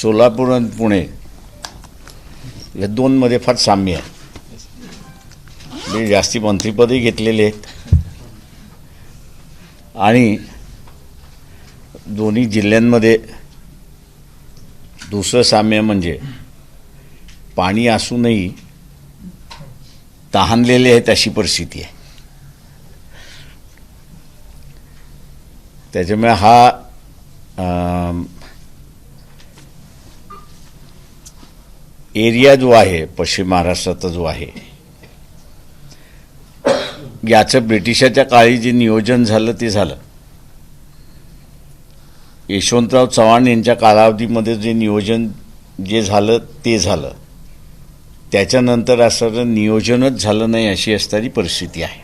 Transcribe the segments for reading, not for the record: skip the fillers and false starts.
सोलापूर आणि पुणे या दोनमध्ये फार साम्य आहे. मी जास्ती मंत्रिपदही घेतलेले आहेत आणि दोन्ही जिल्ह्यांमध्ये दुसरं साम्य म्हणजे पाणी असूनही तहानलेले आहेत अशी परिस्थिती आहे. त्याच्यामुळे हा एरिया जो आहे पश्चिम महाराष्ट्राचा जो आहे याचं ब्रिटिशाच्या काळी जे नियोजन झालं ते झालं. यशवंतराव चव्हाण यांच्या कालावधीमध्ये जे नियोजन जे झालं ते झालं. त्याच्यानंतर असं नियोजनच झालं नाही अशी असणारी परिस्थिती आहे.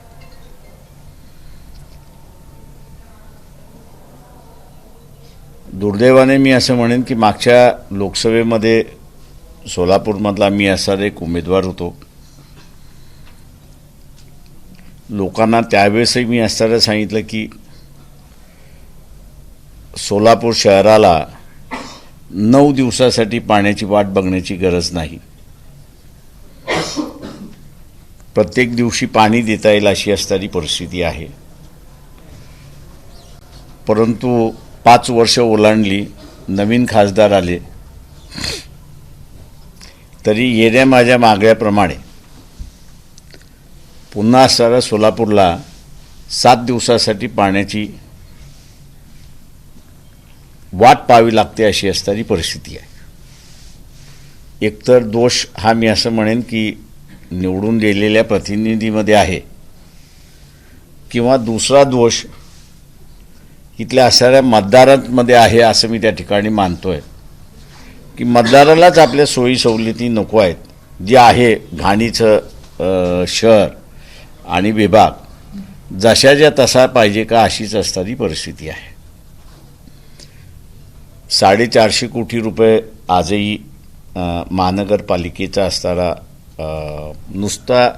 दुर्दैवाने मी असं म्हणेन की मागच्या लोकसभेमध्ये सोलापूरमधला मी असा एक उमेदवार होतो. लोकांना त्यावेळेसही मी असताना सांगितलं की सोलापूर शहराला 9 दिवसासाठी पाण्याची वाट बघण्याची गरज नाही. प्रत्येक दिवशी पाणी देता येईल अशी असणारी परिस्थिती आहे. परंतु 5 वर्ष ओलांडली, नवीन खासदार आले, तरी येण्या माझ्या मागण्याप्रमाणे पुन्हा असणारा सोलापूरला 7 दिवसासाठी पाण्याची वाट पाहावी लागते अशी असणारी परिस्थिती आहे. एकतर दोष हा मी असं म्हणेन की निवडून दिलेल्या प्रतिनिधीमध्ये आहे किंवा दुसरा दोष इथल्या असणाऱ्या मतदारांमध्ये आहे असं मी त्या ठिकाणी मानतोय की मतदारालाच आपल्या सोयी सवलती नको आहेत. जे आहे घाणीचं शहर आणि विभाग जशाच्या तसा पाहिजे का अशीच असणारी परिस्थिती आहे. 450 कोटी रुपये आजही महानगरपालिकेचा असणारा नुसता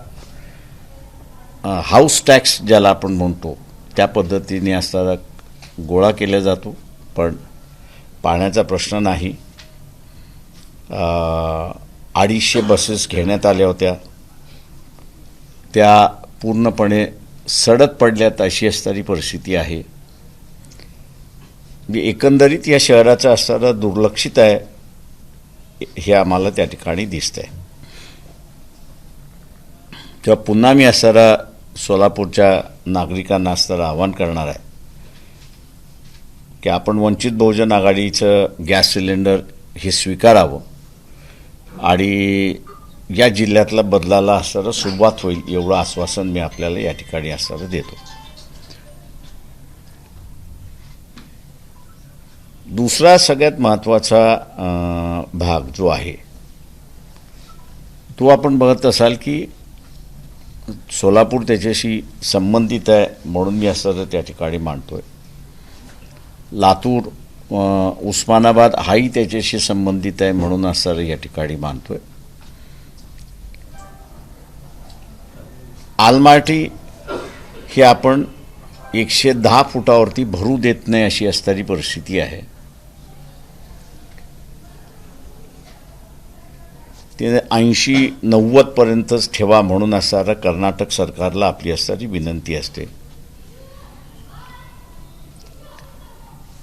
हाऊस टॅक्स ज्याला आपण म्हणतो त्या पद्धतीने असणारा गोळा केला जातो. पण पाण्याचा प्रश्न नाही. 250 बसेस घेण्यात आल्या होत्या, त्या पूर्णपणे सडक पडल्यात अशी असणारी परिस्थिती आहे. एकंदरीत या शहराचं असणारा दुर्लक्षित आहे हे आम्हाला त्या ठिकाणी दिसतंय. तेव्हा पुन्हा मी असणारा सोलापूरच्या नागरिकांना असणारं आवाहन करणार आहे की आपण वंचित बहुजन आघाडीचं गॅस सिलेंडर हे स्वीकारावं आणि या जिल्ह्यातला बदलाला असणारं सुरुवात होईल एवढं आश्वासन मी आपल्याला या ठिकाणी असणारं देतो. दुसरा सगळ्यात महत्त्वाचा भाग जो आहे तो आपण बघत असाल की सोलापूर त्याच्याशी संबंधित आहे म्हणून मी असं त्या ठिकाणी मांडतोय. लातूर उस्मानाबाद हाही त्याच्याशी संबंधित आहे म्हणून असं या ठिकाणी मानतोय. आलमाटी हे आपण 110 फुटावरती भरू देत नाही अशी असणारी परिस्थिती आहे. ते 80-90 पर्यंतच ठेवा म्हणून असणारा कर्नाटक सरकारला आपली असणारी विनंती असते.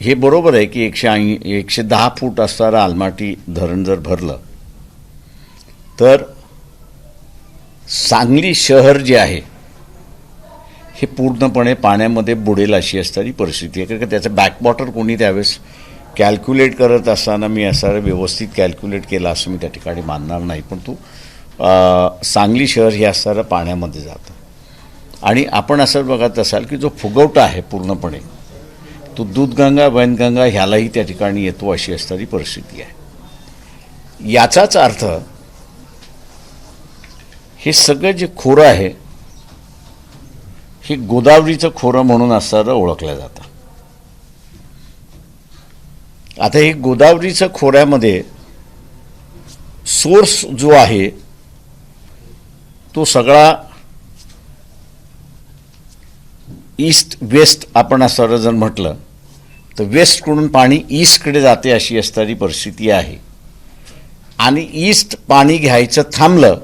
हे बरोबर आहे की 110 फूट असणारं आलमाटी धरण जर भरलं तर सांगली शहर जे आहे हे पूर्णपणे पाण्यामध्ये बुडेल अशी असणारी परिस्थिती आहे. कारण त्याचं बॅकवॉटर कोणी त्यावेळेस कॅल्क्युलेट करत असताना मी असं व्यवस्थित कॅल्क्युलेट केलं असं मी त्या ठिकाणी मानणार नाही. पण तो सांगली शहर हे असणारं पाण्यामध्ये जातं. आणि आपण असं बघत असाल की जो फुगवटा आहे पूर्णपणे तो दूधगंगा वैनगंगा ह्यालाही त्या ठिकाणी येतो अशी असणारी परिस्थिती आहे. याचाच अर्थ हे सगळं जे खोरं आहे हे गोदावरीचं खोरं म्हणून असणारं ओळखलं जातं. आता हे गोदावरीचं खोऱ्यामध्ये सोर्स जो आहे तो सगळा ईस्ट वेस्ट आपण असं जर म्हटलं तर वेस्टकडून पाणी ईस्टकडे जाते अशी असणारी परिस्थिती आहे. आणि ईस्ट पाणी घ्यायचं थांबलं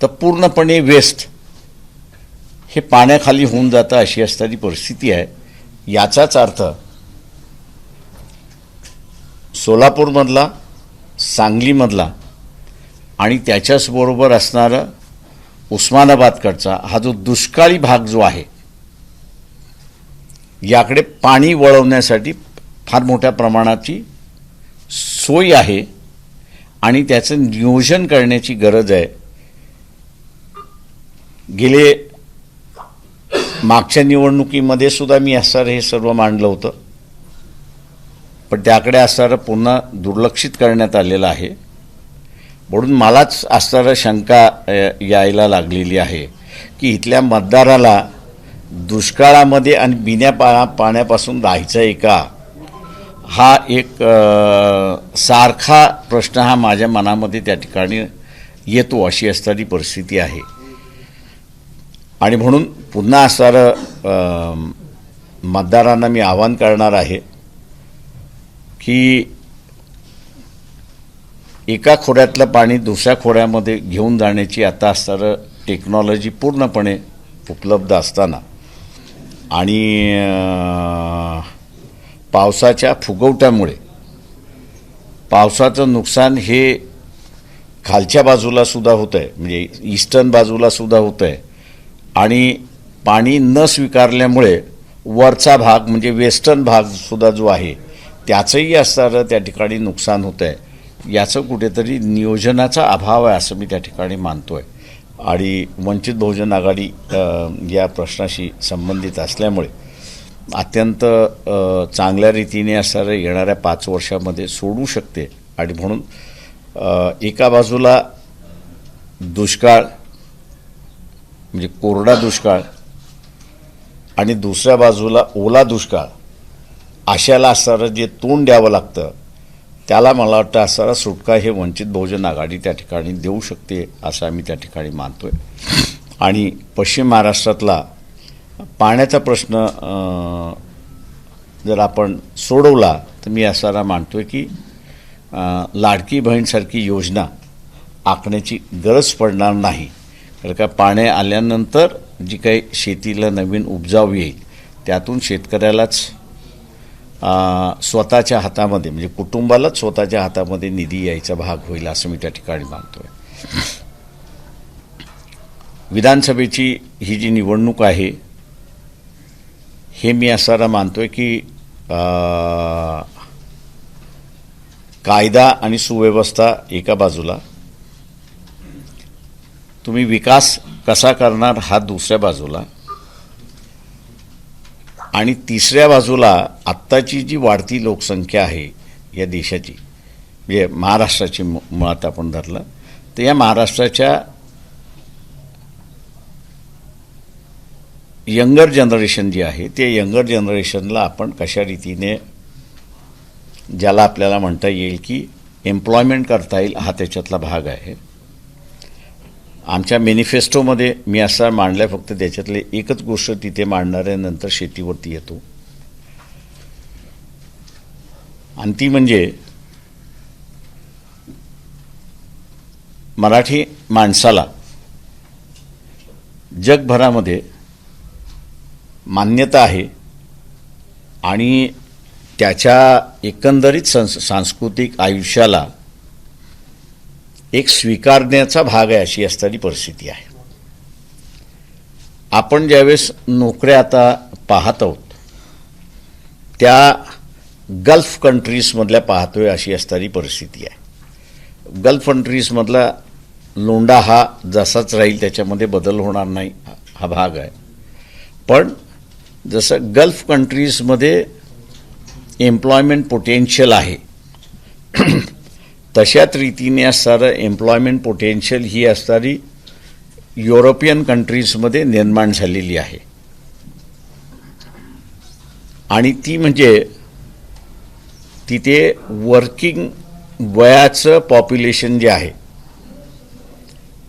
तर पूर्णपणे वेस्ट हे पाण्याखाली होऊन जातं अशी असणारी परिस्थिती आहे. याचाच अर्थ सोलापूरमधला, सांगलीमधला आणि त्याच्याचबरोबर असणारा उस्मानाबादकडचा हा जो दुष्काळी भाग जो आहे, याकडे पाणी वळवण्यासाठी फार मोठ्या प्रमाणाची सोय आहे आणि त्याचं नियोजन करण्याची गरज आहे. गेले मागच्या निवडणुकीमध्ये सुद्धा मी असणारं हे सर्व मांडलं होतं, पण त्याकडे असणारं पुन्हा दुर्लक्षित करण्यात आलेलं आहे. म्हणून मलाच असणारं शंका यायला लागलेली आहे की इथल्या मतदाराला दुष्काळामध्ये आणि बिना पाण्यापासून राहायचं आहे का, हा एक सारखा प्रश्न हा माझ्या मनामध्ये त्या ठिकाणी येतो अशी असणारी परिस्थिती आहे. आणि म्हणून पुन्हा असणारं मतदारांना मी आवाहन करणार आहे की एका खोऱ्यातलं पाणी दुसऱ्या खोऱ्यामध्ये घेऊन जाण्याची आता असणारं टेक्नॉलॉजी पूर्णपणे उपलब्ध असताना आणि पावसाच्या फुगवट्यामुळे पावसाचं नुकसान हे खालच्या बाजूला सुद्धा होतं आहे, म्हणजे ईस्टर्न बाजूला सुद्धा होतं आहे. आणि पाणी न स्वीकारल्यामुळे वरचा भाग म्हणजे वेस्टर्न भाग सुद्धा जो आहे त्याचंही असणारं त्या ठिकाणी नुकसान होतं आहे. याचं कुठेतरी नियोजनाचा अभाव आहे असं मी त्या ठिकाणी मानतो आहे. आणि वंचित बहुजन आघाडी या प्रश्नाशी संबंधित असल्यामुळे अत्यंत चांगल्या रीतीने असणारं येणाऱ्या 5 वर्षामध्ये सोडू शकते. आणि म्हणून एका बाजूला दुष्काळ म्हणजे कोरडा दुष्काळ आणि दुसऱ्या बाजूला ओला दुष्काळ अशाला असणारं जे तोंड द्यावं लागतं त्याला मला वाटतं असणारा सुटका हे वंचित बहुजन आघाडी त्या ठिकाणी देऊ शकते असं आम्ही त्या ठिकाणी मानतोय. आणि पश्चिम महाराष्ट्रातला पाण्याचा प्रश्न जर आपण सोडवला तर मी असणारा मानतोय की लाडकी बहीणसारखी योजना आखण्याची गरज पडणार नाही. कारण का पाणी आल्यानंतर जी काही शेतीला नवीन उपजाव येईल त्यातून शेतकऱ्यालाच स्वतःच्या हातामध्ये म्हणजे कुटुंबालाच स्वतःच्या हातामध्ये निधी यायचा भाग होईल असं मी त्या ठिकाणी मानतोय. विधानसभेची ही जी निवडणूक आहे हे मी असारा मानतोय की कायदा आणि सुव्यवस्था एका बाजूला, तुम्ही विकास कसा करणार हा दुसऱ्या बाजूला, आणि तिसऱ्या बाजूला आत्ताची जी वाढती लोकसंख्या आहे या देशाची म्हणजे महाराष्ट्राची मुळात आपण धरलं तर या महाराष्ट्राच्या यंगर जनरेशन जी आहे ते यंगर जनरेशनला आपण कशा रीतीने ज्याला आपल्याला म्हणता येईल की एम्प्लॉयमेंट करता येईल हा त्याच्यातला भाग आहे. आमच्या मॅनिफेस्टोमध्ये मी असा मांडलाय, फक्त त्याच्यातले एकच गोष्ट तिथे मांडणार आहे, नंतर शेतीवरती येतो. आणि ती म्हणजे मराठी माणसाला जगभरामध्ये मान्यता आहे आणि त्याच्या एकंदरीत सांस्कृतिक आयुष्याला एक स्वीकारण्याचा भाग आहे अशी असणारी परिस्थिती आहे. आपण ज्यावेळेस नोकऱ्या आता पाहत आहोत त्या गल्फ कंट्रीजमधल्या पाहतोय अशी असणारी परिस्थिती आहे. गल्फ कंट्रीजमधला लोंढा हा जसाच राहील, त्याच्यामध्ये बदल होणार नाही हा भाग आहे. पण जसं गल्फ कंट्रीजमध्ये एम्प्लॉयमेंट पोटेन्शियल आहे तशाच रीतीने असणारं एम्प्लॉयमेंट पोटेन्शियल ही असणारी युरोपियन कंट्रीजमध्ये निर्माण झालेली आहे. आणि ती म्हणजे तिथे वर्किंग वयाचं पॉप्युलेशन जे आहे,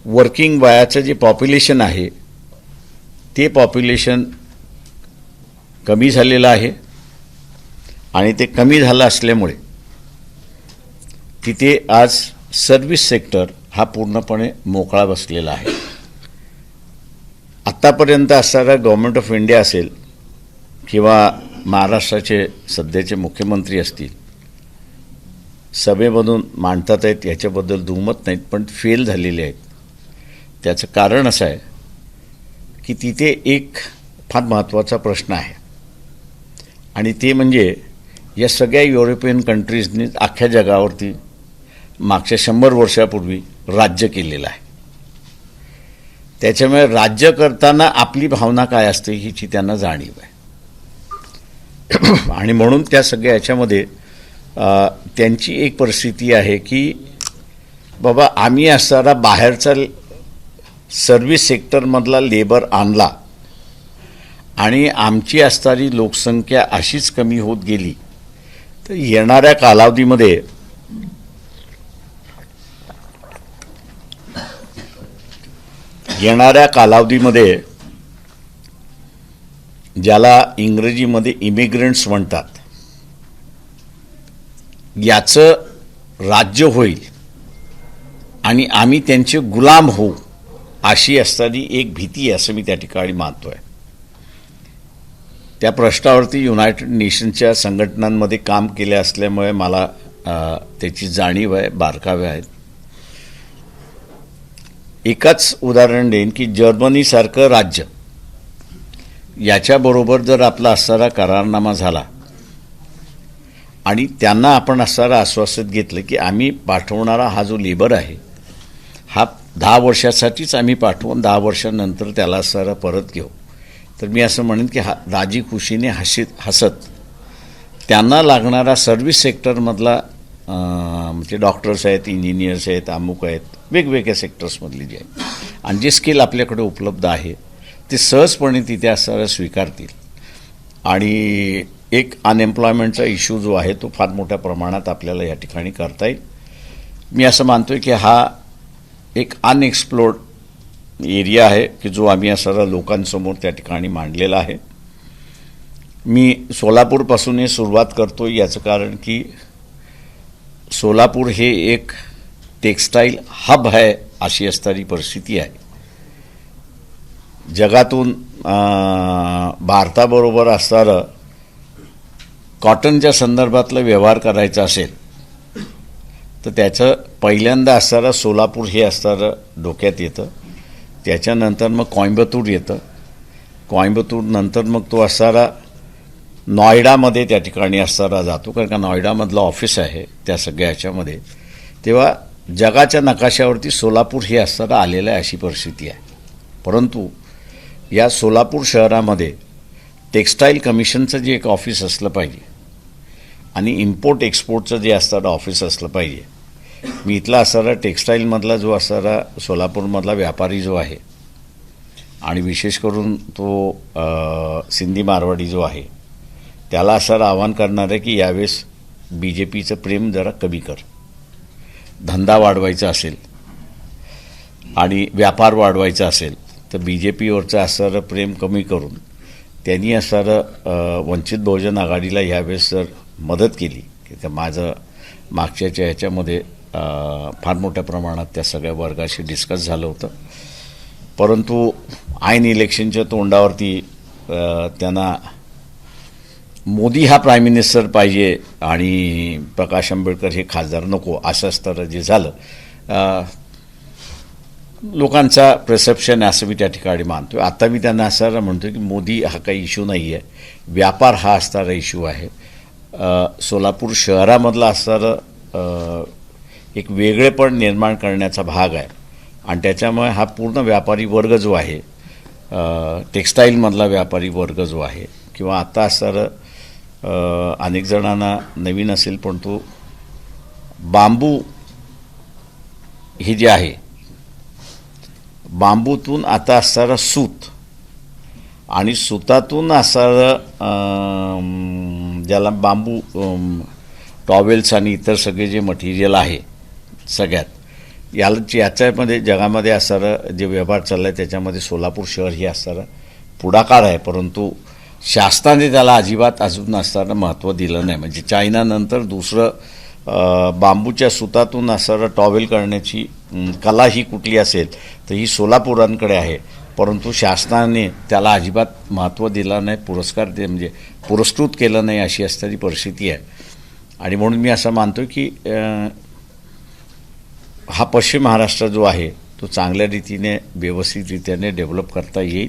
वर्किंग वयाचं जे पॉप्युलेशन आहे ते पॉप्युलेशन कमी झालेलं आहे आणि ते कमी झालं असल्यामुळे तिथे आज सर्व्हिस सेक्टर हा पूर्णपणे मोकळा बसलेला आहे. आत्तापर्यंत असणारा गव्हर्नमेंट ऑफ इंडिया असेल किंवा महाराष्ट्राचे सध्याचे मुख्यमंत्री असतील, सभेमधून मांडतात आहेत याच्याबद्दल दुमत नाहीत, पण फेल झालेले आहेत. त्याचं कारण असं आहे की तिथे एक फार महत्त्वाचा प्रश्न आहे आणि ते म्हणजे या सगळ्या युरोपियन कंट्रीजनी अख्ख्या जगावरती मागच्या 100 वर्षापूर्वी राज्य केलेलं आहे. त्याच्यामुळे राज्य करताना आपली भावना काय असते हिची त्यांना जाणीव आहे आणि म्हणून त्या सगळ्या याच्यामध्ये त्यांची एक परिस्थिती आहे की बाबा आम्ही असणारा बाहेरचा सर्व्हिस सेक्टरमधला लेबर आणला आणि आमची असणारी लोकसंख्या अशीच कमी होत गेली तर येणाऱ्या कालावधीमध्ये ज्याला इंग्रजीमध्ये इमिग्रंट्स म्हणतात, याचं राज्य होईल आणि आम्ही त्यांचे गुलाम होऊ अशी असणारी एक भीती आहे असं मी त्या ठिकाणी मानतोय. त्या प्रश्नावरती युनायटेड नेशनच्या संघटनांमध्ये काम केले असल्यामुळे मला त्याची जाणीव आहे, बारकावे आहेत. एकच उदाहरण देईन की जर्मनीसारखं राज्य याच्याबरोबर जर आपला असणारा करारनामा झाला आणि त्यांना आपण असणारा आश्वासित घेतलं की आम्ही पाठवणारा हा जो लेबर आहे हा 10 वर्षासाठीच आम्ही पाठवून 10 वर्षांनंतर त्याला असणारा परत घेऊ, तर मी असं म्हणेन की राजी खुशीने हसत त्यांना लागणारा सर्व्हिस सेक्टरमधला म्हणजे डॉक्टर्स आहेत, इंजिनियर्स आहेत, अमुक आहेत, वेगवेगळ्या सेक्टर्समधली जे आहेत आणि जे स्किल आपल्याकडे उपलब्ध आहे ते सहजपणे तिथे असणारा स्वीकारतील आणि एक अनएम्प्लॉयमेंटचा इश्यू जो आहे तो फार मोठ्या प्रमाणात आपल्याला या ठिकाणी करता येईल. मी असं मानतोय की हा एक अनएक्सप्लोर्ड एरिया आहे की जो आम्ही असणारा लोकांसमोर त्या ठिकाणी मांडलेला आहे. मी सोलापूरपासून हे सुरुवात करतो याचं कारण की सोलापूर हे एक टेक्स्टाईल हब आहे अशी असणारी परिस्थिती आहे. जगातून भारताबरोबर असणारं कॉटनच्या संदर्भातला व्यवहार करायचा असेल तर त्याचं पहिल्यांदा असणारं सोलापूर हे असणारं डोक्यात येतं. त्याच्यानंतर मग कोइंबतूर येतं. कोइंबतूर नंतर मग तो असणारा नॉयडामध्ये त्या ठिकाणी असणारा जातो, कारण का नॉयडामधलं ऑफिस आहे त्या सगळ्या ह्याच्यामध्ये. तेव्हा जगाच्या नकाशावरती सोलापूर हे असणारं आलेलं आहे अशी परिस्थिती आहे. परंतु या सोलापूर शहरामध्ये टेक्स्टाईल कमिशनचं जे एक ऑफिस असलं पाहिजे आणि इम्पोर्ट एक्सपोर्टचं जे असणारं ऑफिस असलं पाहिजे. मी इथला असणारा टेक्स्टाईलमधला जो असणारा सोलापूरमधला व्यापारी जो आहे आणि विशेष करून तो सिंधी मारवाडी जो आहे त्याला असं आवाहन करणार आहे की यावेळेस BJPचं प्रेम जरा कमी कर. धंदा वाढवायचा असेल आणि व्यापार वाढवायचा असेल तर BJPवरचं असणारं प्रेम कमी करून त्यांनी असणारं वंचित बहुजन आघाडीला यावेळेस जर मदत केली की तर माझं मागच्याच्या ह्याच्यामध्ये फार मोठ्या प्रमाणात त्या सगळ्या वर्गाशी डिस्कस झालं होतं. परंतु ऐन इलेक्शनच्या तोंडावरती त्यांना मोदी हा प्राईम मिनिस्टर पाहिजे आणि प्रकाश आंबेडकर हे खासदार नको असं असतं जे झालं. लोकांचा परसेप्शन असं मी त्या ठिकाणी मानतो. आता मी त्यांना असं म्हणतो की मोदी हा काही इश्यू नाही आहे, व्यापार हा असणारा इश्यू आहे. सोलापूर शहरामधला असणारं एक वेगळेपण निर्माण करण्याचा भाग आहे आणि त्याच्यामुळे हा पूर्ण व्यापारी वर्ग जो आहे, टेक्स्टाईलमधला व्यापारी वर्ग जो आहे किंवा आता असणारं अनेक जणांना नवीन असेल पण तो बांबू हे जे आहे, बांबूतून आता असणारा सूत आणि सुतातून असणारं ज्याला बांबू टॉवेल्स आणि इतर सगळे जे मटेरियल आहे सगळ्यात याच्यामध्ये जगामध्ये असणारं जे व्यवहार चालला आहे त्याच्यामध्ये सोलापूर शहर हे असणारं पुढाकार आहे. परंतु शासनाने त्याला अजिबात अजून असताना महत्त्व दिलं नाही. म्हणजे चायनानंतर दुसरं बांबूच्या सुतातून असणारं टॉवेल करण्याची कला ही कुठली असेल तर ही सोलापुरांकडे आहे. परंतु शासनाने त्याला अजिबात महत्त्व दिलं नाही, म्हणजे पुरस्कृत केलं नाही अशी असणारी परिस्थिती आहे. आणि म्हणून मी असं मानतो की हा पश्चिम महाराष्ट्र जो आहे तो चांगल्या रीतीने व्यवस्थितरित्याने डेव्हलप करता येईल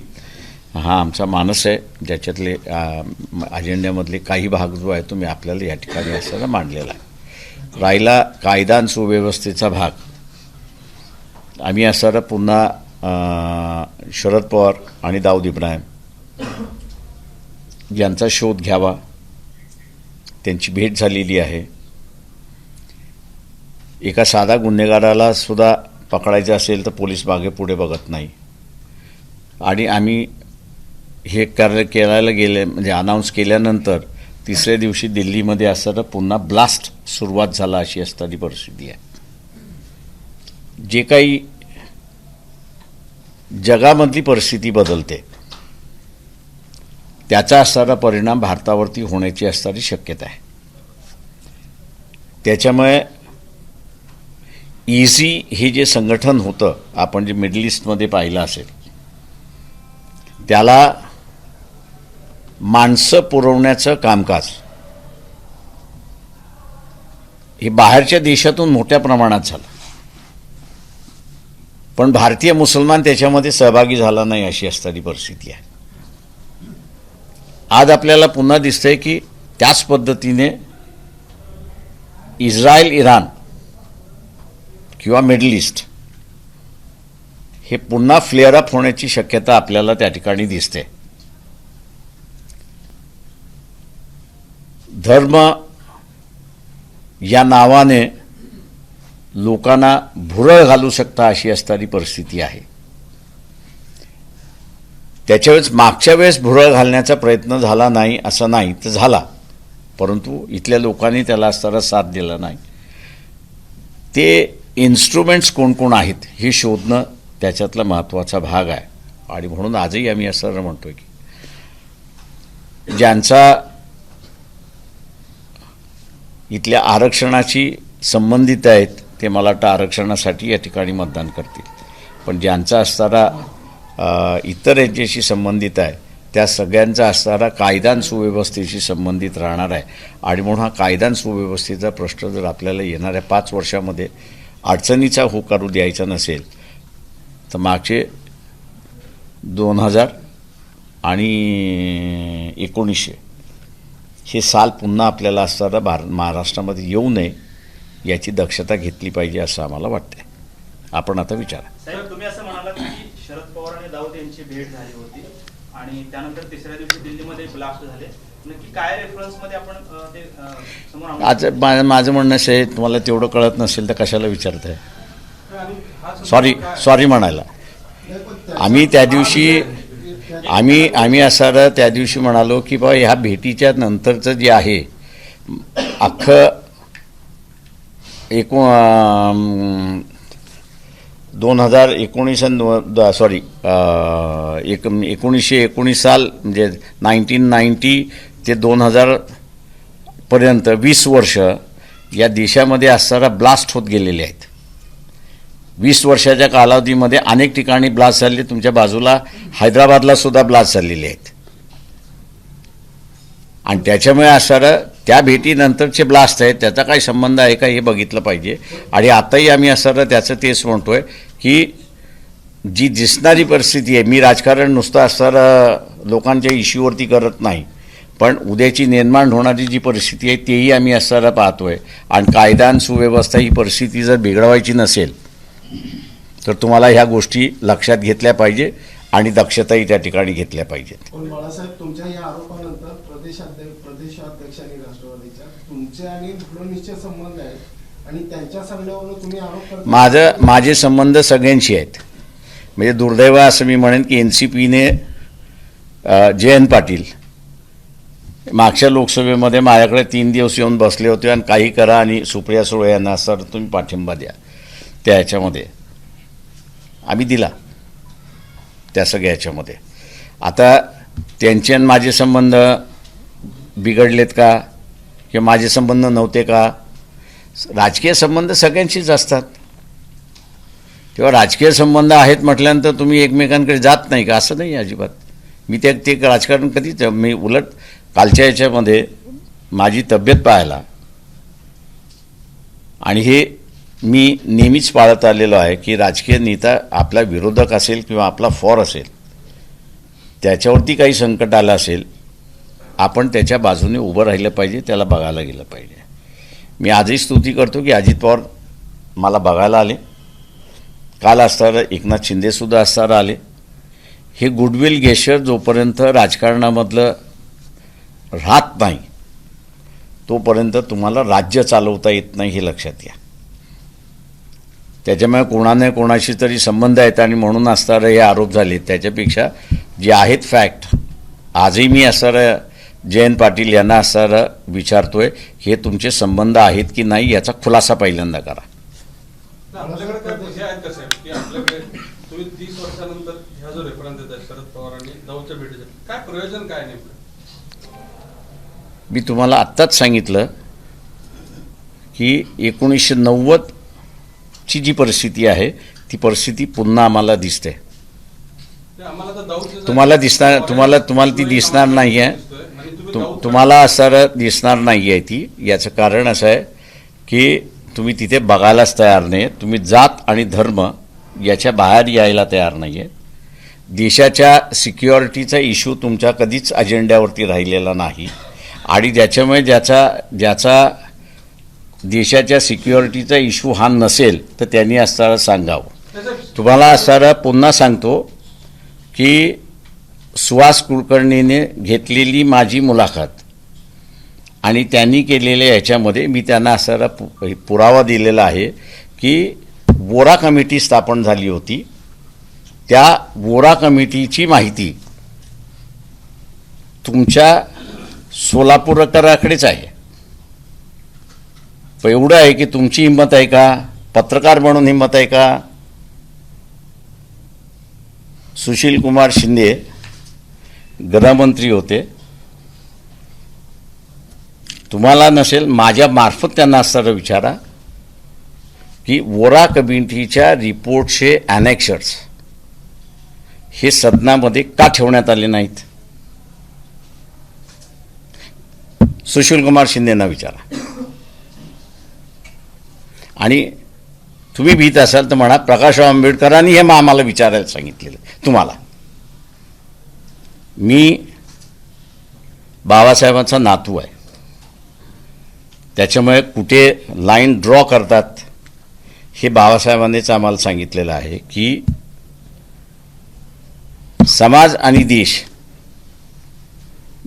हा आमचा मानस आहे. ज्याच्यातले अजेंड्यामधले काही भाग जो आहे तो मी आपल्याला या ठिकाणी असताना मांडलेला आहे. राहिला कायदा आणि सुव्यवस्थेचा भाग, आम्ही असताना पुन्हा शरद पवार आणि दाऊद इब्राहिम यांचा शोध घ्यावा. त्यांची भेट झालेली आहे. एका साधा गुन्हेगाराला सुद्धा पकडायचं असेल तर पोलीस मागे पुढे बघत नाही. आणि आम्ही हे कार्य करायला गेले म्हणजे अनाऊन्स केल्यानंतर तिसऱ्या दिवशी दिल्लीमध्ये असताना पुन्हा ब्लास्ट सुरुवात झाला अशी असणारी परिस्थिती आहे. जे काही जगामधली परिस्थिती बदलते त्याचा असणारा परिणाम भारतावरती होण्याची असणारी शक्यता आहे. त्याच्यामुळे इझी हे जे संघटन होतं आपण जे मिडल ईस्टमध्ये पाहिलं असेल त्याला माणसं पुरवण्याचं कामकाज हे बाहेरच्या देशातून मोठ्या प्रमाणात झालं, पण भारतीय मुसलमान त्याच्यामध्ये सहभागी झाला नाही अशी असणारी परिस्थिती आहे. आज आपल्याला पुन्हा दिसतंय की त्याच पद्धतीने इस्रायल, इराण किंवा मिडल ईस्ट हे पुन्हा फ्लेअर अप होण्याची शक्यता आपल्याला त्या ठिकाणी दिसते. धर्म या नावाने लोकांना भुरळ घालू शकता अशी असणारी परिस्थिती आहे. त्याच्यावेळेस मागच्या वेळेस भुरळ घालण्याचा प्रयत्न झाला नाही असं नाही तर झाला, परंतु इथल्या लोकांनी त्याला असताना साथ दिला नाही. ते इन्स्ट्रुमेंट्स कोण कोण आहेत हे शोधणं त्याच्यातला महत्त्वाचा भाग आहे. आणि म्हणून आजही आम्ही असं म्हणतोय की ज्यांचा इथल्या आरक्षणाशी संबंधित आहेत ते मला वाटतं आरक्षणासाठी या ठिकाणी मतदान करतील, पण ज्यांचा असणारा इतर याच्याशी संबंधित आहे त्या सगळ्यांचा असणारा कायदा आणि सुव्यवस्थेशी संबंधित राहणार आहे. आणि म्हणून हा कायदा आणि सुव्यवस्थेचा प्रश्न जर आपल्याला येणाऱ्या 5 वर्षामध्ये अडचणीचा करू द्यायचा नसेल तर मागचे 2000 आणि 1900 हे साल पुन्हा आपल्याला असताना महाराष्ट्रामध्ये येऊ नये याची दक्षता घेतली पाहिजे असं आम्हाला वाटतंय. आपण आता विचारा. साहेब, तुम्ही असं म्हणालात की शरद पवार आणि दाऊद यांची भेट झाली होती आणि त्यानंतर तिसऱ्या दिवशी दिल्लीमध्ये ब्लास्ट झाले. नक्की काय रेफरन्समध्ये आपण ते समोर आज माझं म्हणणं असं आहे, तुम्हाला तेवढं कळत नसेल तर कशाला विचारताय? सॉरी म्हणायला. आम्ही त्या दिवशी आम्ही असं त्या दिवशी म्हणालो की बाबा ह्या भेटीच्या नंतरचं जे आहे अख्खं 1919 साल म्हणजे 1990 ते 2000 पर्यंत 20 वर्ष या देशामध्ये असणारा ब्लास्ट होत गेलेले आहेत. 20 वर्षाच्या कालावधीमध्ये अनेक ठिकाणी ब्लास्ट झाले. तुमच्या बाजूला हैदराबादला सुद्धा ब्लास्ट झालेले आहेत. आणि त्याच्यामुळे असणारं त्या भेटीनंतरचे ब्लास्ट आहेत त्याचा काही संबंध आहे का हे बघितलं पाहिजे. आणि आताही आम्ही असणारं त्याचं तेच म्हणतोय की जी दिसणारी परिस्थिती आहे, मी राजकारण नुसतं असणारं लोकांच्या इश्यूवरती करत नाही, पण उद्याची निर्माण होणारी जी परिस्थिती आहे तेही आम्ही असणारं पाहतोय. आणि कायदा आणि सुव्यवस्था ही परिस्थिती जर बिघडवायची नसेल तर तुम्हाला ह्या गोष्टी लक्षात घेतल्या पाहिजे आणि दक्षताही त्या ठिकाणी घेतल्या पाहिजेत. पण बाळासाहेब, तुमच्या या आरोपानंतर प्रदेशाध्यक्षांनी राष्ट्रवादीच्या तुमचे आणि फडणवीसचे संबंध आहेत आणि त्यांच्या सांगण्यावरून तुम्ही आरोप करता. माझे संबंध सगळ्यांशी आहेत. म्हणजे दुर्दैव असं मी म्हणेन की NCPने जयंत पाटील मागच्या लोकसभेमध्ये माझ्याकडे 3 दिवस येऊन बसले होते आणि काही करा आणि सुप्रिया सुळे यांना सर तुम्ही पाठिंबा द्या, त्या ह्याच्यामध्ये आम्ही दिला त्या सगळ्या ह्याच्यामध्ये. आता त्यांचे आणि माझे संबंध बिघडलेत का किंवा माझे संबंध नव्हते का? राजकीय संबंध सगळ्यांशीच असतात. तेव्हा राजकीय संबंध आहेत म्हटल्यानंतर तुम्ही एकमेकांकडे जात नाही का? असं नाही अजिबात. मी ते राजकारण कधीच, मी उलट कालच्या याच्यामध्ये माझी तब्येत पाहायला, आणि हे मी नेहमीच पाळत आलेलो आहे की राजकीय नेता आपला विरोधक असेल किंवा आपला फॉर असेल, त्याच्यावरती काही संकट आलं असेल, आपण त्याच्या बाजूने उभं राहिलं पाहिजे, त्याला बघायला गेलं पाहिजे. मी आजही स्तुती करतो की अजित पवार मला बघायला आले, काल असताना एकनाथ शिंदेसुद्धा असताना आले. हे गुडविल गेस्चर जोपर्यंत राजकारणामधलं राहत नाही तोपर्यंत तुम्हाला राज्य चालवता येत नाही, हे लक्षात घ्या. त्याच्यामुळे कोणाने कोणाशी तरी संबंध आहेत आणि म्हणून असणारे हे आरोप झाले, त्याच्यापेक्षा जे आहेत फॅक्ट, आजही मी असणारं जयंत पाटील यांना असणारं विचारतोय, हे तुमचे संबंध आहेत की नाही याचा खुलासा पहिल्यांदा करा. आपल्याकडे काय हे आहेत का साहेब की आपल्याकडे तुम्ही 30 वर्षानंतर ह्या जो रेफरन्स देत आहे शरद पवार आणि दाऊदच्या भेटीचे, काय प्रयोजन काय नेमकं? मी तुम्हाला आत्ताच सांगितलं की 1990ची जी परिस्थिती आहे ती परिस्थिती पुन्हा आम्हाला दिसते. ते आम्हाला तर दाऊदचे तुम्हाला ती दिसणार नाही आहे. तुम्हाला असं दिसणार नाही आहे ती. याचं कारण असं आहे की तुम्ही तिथे बघायलाच तयार नाही. तुम्ही जात आणि धर्म याच्या बाहेर यायला तयार नाही आहे. देशाच्या सिक्युरिटीचा इश्यू तुमच्या कधीच अजेंड्यावरती राहिलेला नाही, आणि ज्याच्यामुळे ज्याचा देशाच्या सिक्युरिटीचा इश्यू हा नसेल तर त्यांनी असताना सांगावं. तुम्हाला असताना पुन्हा सांगतो की सुहास कुलकर्णीने घेतलेली माझी मुलाखत आणि त्यांनी केलेल्या याच्यामध्ये मी त्यांना असा पुरावा दिलेला आहे की वोरा कमिटी स्थापन झाली होती. त्या वोरा कमिटीची माहिती तुमच्या सोलापूरकराकडेच आहे. पण एवढं आहे की तुमची हिंमत आहे का? पत्रकार म्हणून हिंमत आहे का? सुशील कुमार शिंदे गृहमंत्री होते. तुम्हाला नसेल, माझ्या मार्फत त्यांना असं विचारा की वोरा कमिटीच्या रिपोर्टचे ॲनेक्शर्स हे सदनामध्ये का ठेवण्यात आले नाहीत? सुशील कुमार शिंदेंना विचारा. आणि तुम्ही भीत असाल तर म्हणा प्रकाशराव आंबेडकरांनी हे आम्हाला विचारायला सांगितलेलं तुम्हाला. मी बाबासाहेबांचा नातू आहे, त्याच्यामुळे कुठे लाईन ड्रॉ करतात हे बाबासाहेबांनीच आम्हाला सांगितलेलं आहे की समाज आणि देश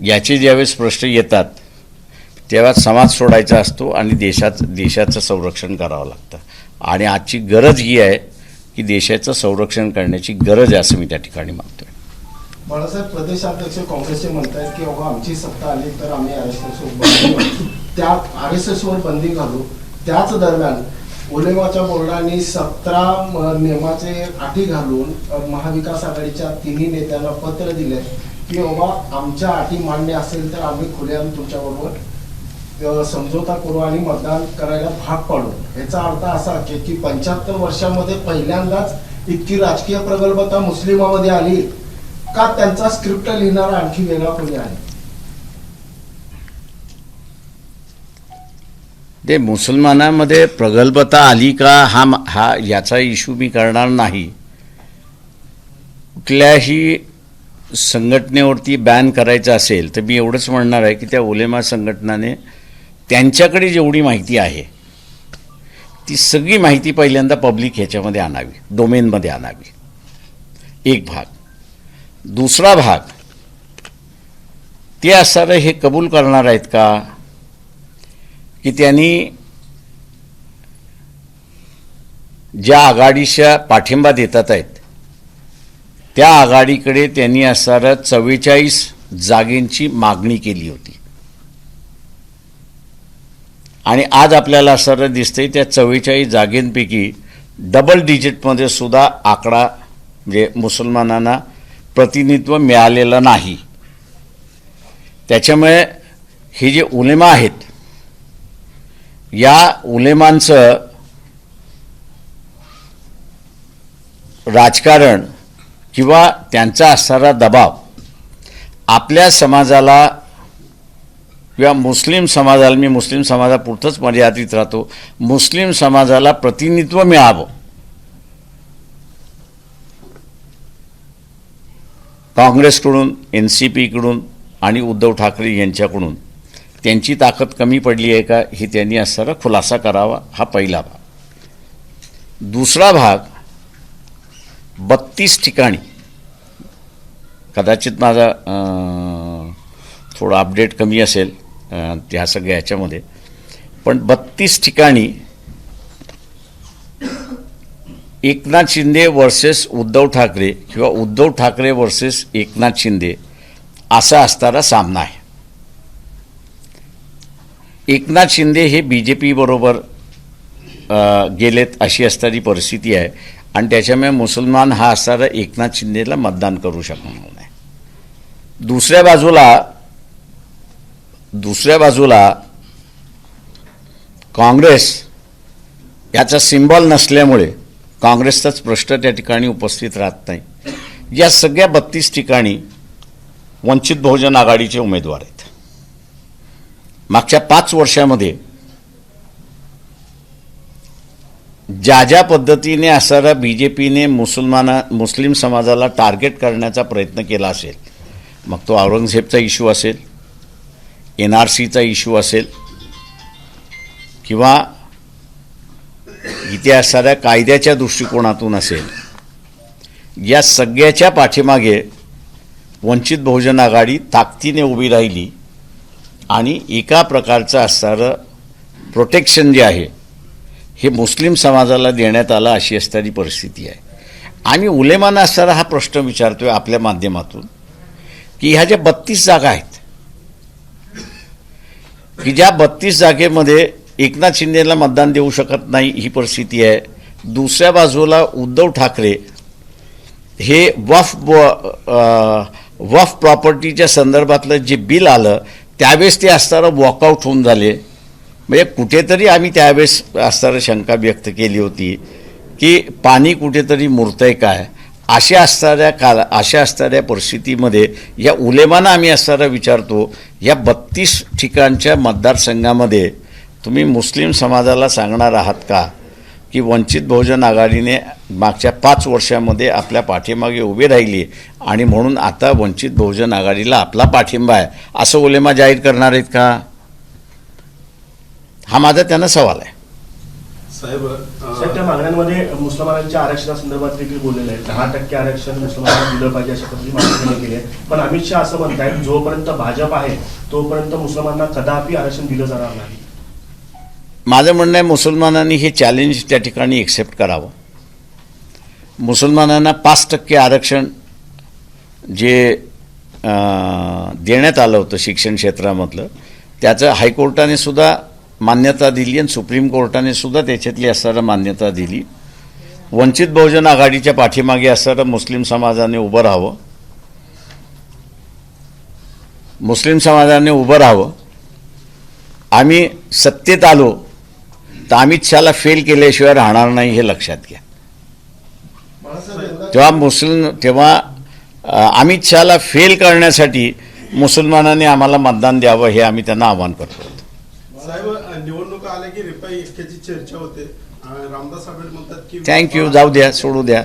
याचे ज्यावेळेस प्रश्न येतात तेव्हा समाज सोडायचा असतो आणि देशाचं संरक्षण करावं लागतं. आणि आजची गरज ही आहे की देशाचं संरक्षण करण्याची गरज आहे असं मी त्या ठिकाणी मानतोय. बाळासाहेब, प्रदेशाध्यक्ष काँग्रेसचे म्हणतात की बाबा आमची सत्ता आली तर आम्ही RSSवर बंदी घालू. त्याच दरम्यान उलेमाच्या बोर्डाने 17 नियमाचे अटी घालून महाविकास आघाडीच्या तिन्ही नेत्यांना पत्र दिले की बाबा आमच्या अटी मान्य असेल तर आम्ही खुलेआम तुमच्याबरोबर समझोता करू आणि मतदान करायला भाग पाडू. याचा अर्थ असा की 75 वर्षामध्ये पहिल्यांदाच इतकी राजकीय प्रगल्भता मुस्लिमामध्ये आली का? त्यांचा स्क्रिप्ट लिहिणारा आणखी वेगळा कोणी आहे? ते मुसलमानांमध्ये प्रगल्भता आली का हा याचा इश्यू मी करणार नाही. कुठल्याही संघटनेवरती बॅन करायचं असेल तर मी एवढंच म्हणणार आहे की त्या उलेमा संघटनाने त्यांच्याकडे जेवढी माहिती आहे ती सगळी माहिती पहिल्यांदा पब्लिक ह्याच्यामध्ये आणावी, डोमेनमध्ये आणावी. एक भाग. दुसरा भाग, ते असणारं हे कबूल करणार आहेत का की त्यांनी ज्या आघाडीच्या पाठिंबा देतात आहेत त्या आघाडीकडे त्यांनी असणारं 44 जागेंची मागणी केली होती. आणि आज आपल्याला असं दिसतंय त्या 44 जागेंपैकी डबल डिजिटमध्ये सुद्धा आकडा म्हणजे मुसलमानांना प्रतिनिधित्व मिळालेलं नाही. त्याच्यामुळे हे जे उलेमा आहेत, या उलेमांचं राजकारण किंवा त्यांचा असणारा दबाव आपल्या समाजाला किंवा मुस्लिम समाजाला, मी मुस्लिम समाजापुरतंच मर्यादित राहतो, मुस्लिम समाजाला प्रतिनिधित्व मिळावं, काँग्रेसकडून, NCPकडून आणि उद्धव ठाकरे यांच्याकडून त्यांची ताकद कमी पडली आहे का हे त्यांनी असणारा खुलासा करावा. हा पहिला भाग. दुसरा भाग, 32 ठिकाणी, कदाचित माझा थोडा अपडेट कमी असेल त्या सगळ्या ह्याच्यामध्ये, पण 32 ठिकाणी एकनाथ शिंदे वर्सेस उद्धव ठाकरे किंवा उद्धव ठाकरे वर्सेस एकनाथ शिंदे असा असणारा सामना आहे. एकनाथ शिंदे हे BJP बरोबर गेलेत अशी असणारी परिस्थिती आहे आणि त्याच्यामुळे मुसलमान हा असणारा एकनाथ शिंदेला मतदान करू शकणार नाही. दुसऱ्या बाजूला काँग्रेस याचा सिम्बॉल नसल्यामुळे काँग्रेसचाच प्रश्न त्या ठिकाणी उपस्थित राहत नाही. या सगळ्या 32 ठिकाणी वंचित बहुजन आघाडीचे उमेदवार आहेत. मागच्या 5 वर्षामध्ये ज्या पद्धतीने असणारा BJPने मुस्लिम समाजाला टार्गेट करण्याचा प्रयत्न केला असेल, मग तो औरंगजेबचा इश्यू असेल, NRCचा इश्यू असेल किंवा इथे असणाऱ्या कायद्याच्या दृष्टिकोनातून असेल, या सगळ्याच्या पाठीमागे वंचित बहुजन आघाडी ताकदीने उभी राहिली आणि एका प्रकारचं असणारं प्रोटेक्शन जे आहे हे मुस्लिम समाजाला देण्यात आलं अशी असणारी परिस्थिती आहे. आम्ही उलेमाना असणारा हा प्रश्न विचारतोय आपल्या माध्यमातून की ह्या ज्या 32 जागा आहेत, की ज्या 32 जागेमध्ये एकनाथ शिंदेला मतदान देऊ शकत नाही ही परिस्थिती आहे. दुसऱ्या बाजूला उद्धव ठाकरे हे वफ प्रॉपर्टीच्या संदर्भातलं जे बिल आलं त्यावेळेस ते असणारं वॉकआउट होऊन झाले. म्हणजे कुठेतरी आम्ही त्यावेळेस असणारं शंका व्यक्त केली होती की पाणी कुठेतरी मुरतंय काय, अशा असणाऱ्या परिस्थितीमध्ये या उलेमाना आम्ही असणारा विचारतो, या 32 ठिकाणच्या मतदारसंघामध्ये तुम्ही मुस्लिम समाजाला सांगणार आहात का की वंचित बहुजन आघाडीने मागच्या 5 वर्षामध्ये आपल्या पाठीमागे उभी राहिली आणि म्हणून आता वंचित बहुजन आघाडीला आपला पाठिंबा आहे असं उलेमा जाहीर करणार आहेत का? हा माझा त्यांना सवाल आहे. साहेब, त्या मागण्यांमध्ये मुसलमानांच्या आरक्षणासंदर्भात देखील बोललेलं आहे. 10% आरक्षण मुसलमानांना दिलं पाहिजे अशा पद्धतीची मागणी केली आहे. पण अमित शहा असं म्हणतायत जोपर्यंत भाजप आहे तोपर्यंत मुसलमानांना कदापि आरक्षण दिलं जाणार नाही. माझं म्हणणं आहे मुसलमानांनी हे चॅलेंज त्या ठिकाणी एक्सेप्ट करावं. मुसलमानांना 5% आरक्षण जे देण्यात आलं होतं शिक्षण क्षेत्रामधलं, त्याचं हायकोर्टाने सुद्धा मान्यता दिली आणि सुप्रीम कोर्टाने सुद्धा त्याच्यातली असणारं मान्यता दिली. वंचित बहुजन आघाडीच्या पाठीमागे असणारं मुस्लिम समाजाने उभं राहावं, मुस्लिम समाजाने उभं राहावं. आम्ही सत्तेत आलो तर अमित शहाला फेल केल्याशिवाय राहणार नाही हे लक्षात घ्या. तेव्हा अमित शहाला फेल करण्यासाठी मुसलमानांनी आम्हाला मतदान द्यावं हे आम्ही त्यांना आवाहन करतो. साहेब, निवडणुका आल्या की रिपाई इतक्याची चर्चा होते. रामदास आठवले म्हणतात की थँक्यू, जाऊ द्या, सोडू द्या.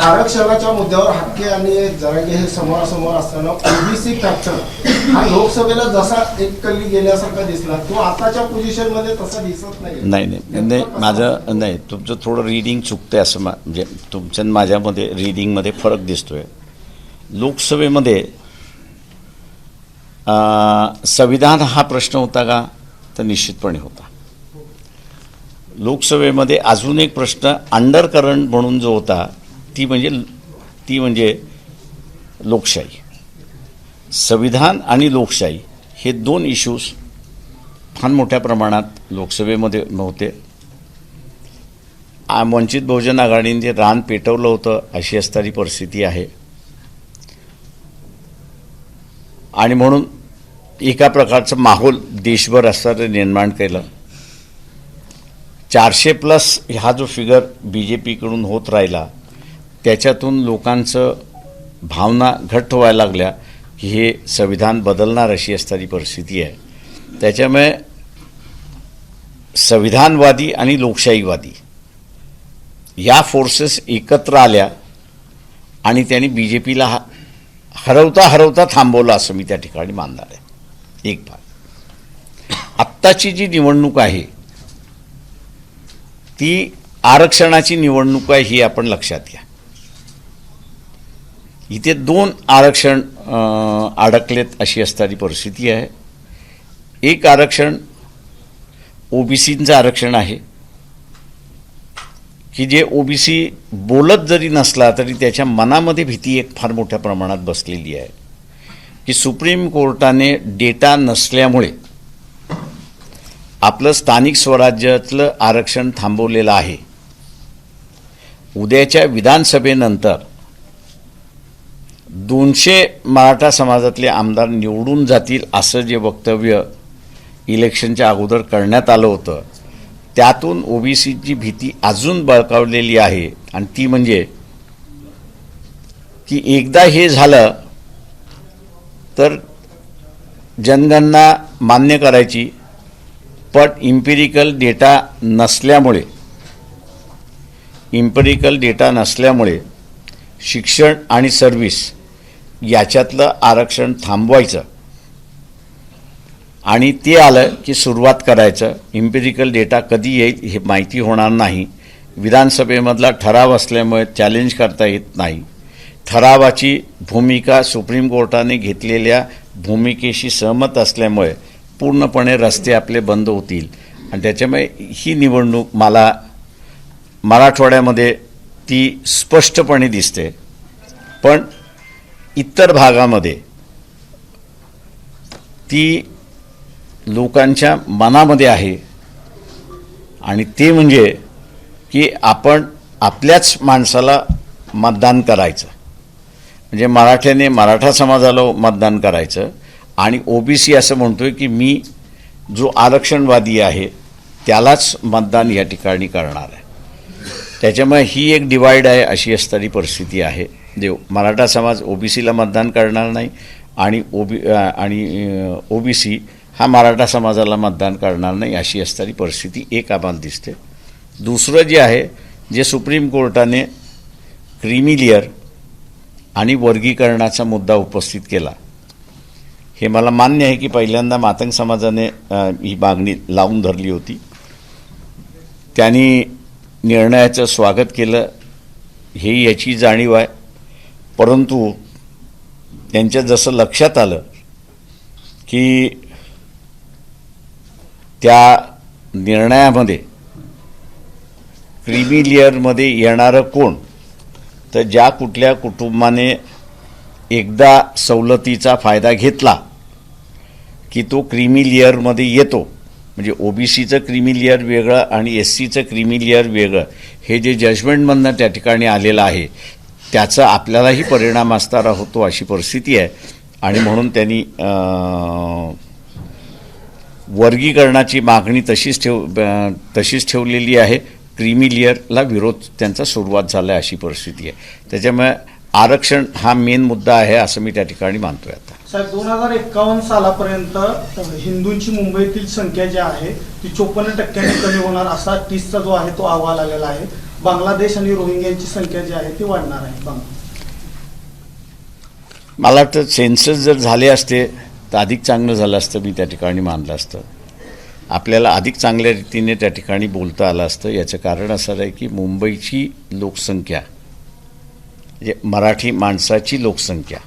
आरक्षणाच्या मुद्द्यावर हक्के आणि जरांगे हे समोरासमोर असताना ओबीसी फॅक्टर हा लोकसभेला जसा एक कल्ली गेल्यासारखा दिसला, तो आताच्या पोझिशन मध्ये तसा दिसत नाही. नाही, माझं नाही, तुमचं थोडं रीडिंग चुकतंय असं म्हणजे तुमच्या माझ्यामध्ये रीडिंगमध्ये फरक दिसतोय. लोकसभेमध्ये संविधान हा प्रश्न होता का, तर निश्चितपणे होता. लोकसभेमध्ये अजून एक प्रश्न अंडर करंट म्हणून जो होता ती म्हणजे लोकशाही. संविधान आणि लोकशाही हे 2 इश्यूज फार मोठ्या प्रमाणात लोकसभेमध्ये होते. वंचित बहुजन आघाडीने रान पेटवलं होतं अशी असणारी परिस्थिती आहे. आणि म्हणून एका प्रकारचं माहोल देशभर असणारं निर्माण केलं. 400+ हा जो फिगर बी जे पीकडून होत राहिला त्याच्यातून लोकांचं भावना घट्ट व्हायला लागल्या की हे संविधान बदलणार अशी असणारी परिस्थिती आहे. त्याच्यामुळे संविधानवादी आणि लोकशाहीवादी या फोर्सेस एकत्र आल्या आणि त्यांनी बी जे पीला हरवता थांबवलं असं मी त्या ठिकाणी मानणार आहे. एक भाग. आत्ताची जी निवडणूक आहे ती आरक्षणाची निवडणूक आहे ही आपण लक्षात घ्या. इथे 2 आरक्षण अडकलेत अशी असणारी परिस्थिती आहे. एक आरक्षण ओबीसीचं आरक्षण आहे की जे ओबीसी बोलत जरी नसला तरी त्याच्या मनामध्ये भीती एक फार मोठ्या प्रमाणात बसलेली आहे की सुप्रीम कोर्टाने डेटा नसल्यामुळे आपलं स्थानिक स्वराज्यातलं आरक्षण थांबवलेलं आहे. उद्याच्या विधानसभेनंतर 200 मराठा समाजातले आमदार निवडून जातील असं जे वक्तव्य इलेक्शनच्या अगोदर करण्यात आलं होतं त्यातून ओबीसीची भीती अजून बळकावलेली आहे. आणि ती म्हणजे की एकदा हे झालं तर जनगणना मान्य करायची पण इम्पिरिकल डेटा नसल्यामुळे शिक्षण आणि सर्व्हिस याच्यातलं आरक्षण थांबवायचं आणि ते आलं की सुरुवात करायचं. इम्पिरिकल डेटा कधी येईल हे माहिती होणार नाही. विधानसभेमधला ठराव असल्यामुळे चॅलेंज करता येत नाही. ठरावाची भूमिका सुप्रीम कोर्टाने घेतलेल्या भूमिकेशी सहमत असल्यामुळे पूर्णपणे रस्ते आपले बंद होतील. आणि त्याच्यामुळे ही निवडणूक मला मराठवाड्यामध्ये ती स्पष्टपणे दिसते. पण इतर भागामध्ये ती लोकांच्या मनामध्ये आहे आणि ते म्हणजे की आपण आपल्याच माणसाला मतदान करायचं. म्हणजे मराठ्याने मराठा समाजाला मतदान करायचं आणि ओबीसी असं म्हणतोय की मी जो आरक्षणवादी आहे त्यालाच मतदान या ठिकाणी करणार आहे. त्याच्यामुळे ही एक डिवाइड आहे अशी असणारी परिस्थिती आहे. जे मराठा समाज ओबीसीला मतदान करणार नाही आणि ओबीसी हा मराठा समाजाला मतदान करणार नाही अशी असणारी परिस्थिती एक आम्हाला दिसते. दुसरं जे आहे जे सुप्रीम कोर्टाने क्रीमी लेअर आणि वर्गीकरणाचा मुद्दा उपस्थित केला हे मला मान्य आहे की पहिल्यांदा मातंग समाजाने ही मागणी लावून धरली होती. त्यांनी निर्णयाचं स्वागत केलं हे याची जाणीव आहे. परंतु त्यांच्या जसं लक्षात आलं की त्या निर्णयामध्ये क्रीमी लेअरमध्ये येणारं कोण तर ज्या कुठल्या कुटुंबाने एकदा सवलतीचा फायदा घेतला की तो क्रीमी लेअरमध्ये येतो. म्हणजे ओबीसीचं क्रीमी लेअर वेगळं आणि एससीचं क्रीमी लेअर वेगळं हे जे जजमेंटमधनं त्या ठिकाणी आलेलं आहे त्याचा आपल्यालाही परिणाम असणारा होतो अशी परिस्थिती आहे. आणि म्हणून त्यांनी वर्गीकरणाची मागणी तशीच ठेवलेली आहे. क्रीमी लेअरला विरोध त्यांचा सुरुवात झाला अशी परिस्थिती आहे. त्याच्यामुळे आरक्षण हा मेन मुद्दा आहे असं मी त्या ठिकाणी मानतोय. आता साहेब 2051 सालापर्यंत हिंदूंची मुंबईतील संख्या जी आहे ती 54% कमी होणार असा टीसचा जो आहे तो अहवाल आलेला आहे. बांगलादेश आणि रोहिंग्यांची संख्या जी आहे ती वाढणार आहे. मला वाटतं सेन्सस जर झाले असते तर अधिक चांगलं झालं असतं मी त्या ठिकाणी मानलं असतं. आपल्याला अधिक चांगल्या रीतीने त्या ठिकाणी बोलता आलं असतं. याचं कारण असं आहे की मुंबईची लोकसंख्या म्हणजे मराठी माणसाची लोकसंख्या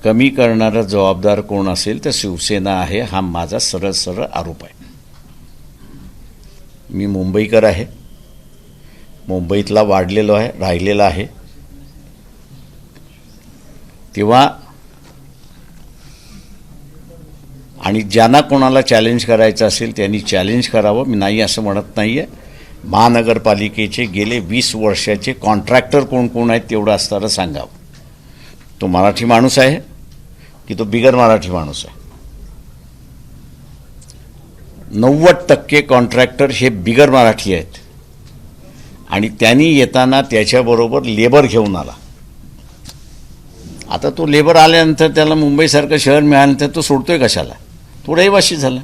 कमी करणारा जबाबदार कोण असेल तर शिवसेना आहे हा माझा सरळ आरोप आहे. मी मुंबईकर आहे, मुंबईतला वाढलेलो आहे, राहिलेला आहे. तेव्हा आणि ज्यांना कोणाला चॅलेंज करायचं असेल त्यांनी चॅलेंज करावं. मी नाही असं म्हणत नाही आहे. महानगरपालिकेचे गेले 20 वर्षाचे कॉन्ट्रॅक्टर कोण कोण आहेत तेवढं असताना सांगावं. तो मराठी माणूस आहे, की तो बिगर मराठी माणूस आहे. 90% कॉन्ट्रॅक्टर हे बिगर मराठी आहेत आणि त्यांनी येताना त्याच्याबरोबर लेबर घेऊन आला. आता तो लेबर आल्यानंतर त्याला मुंबईसारखं शहर मिळाल्यानंतर तो सोडतोय कशाला? तो रहिवासी झाला.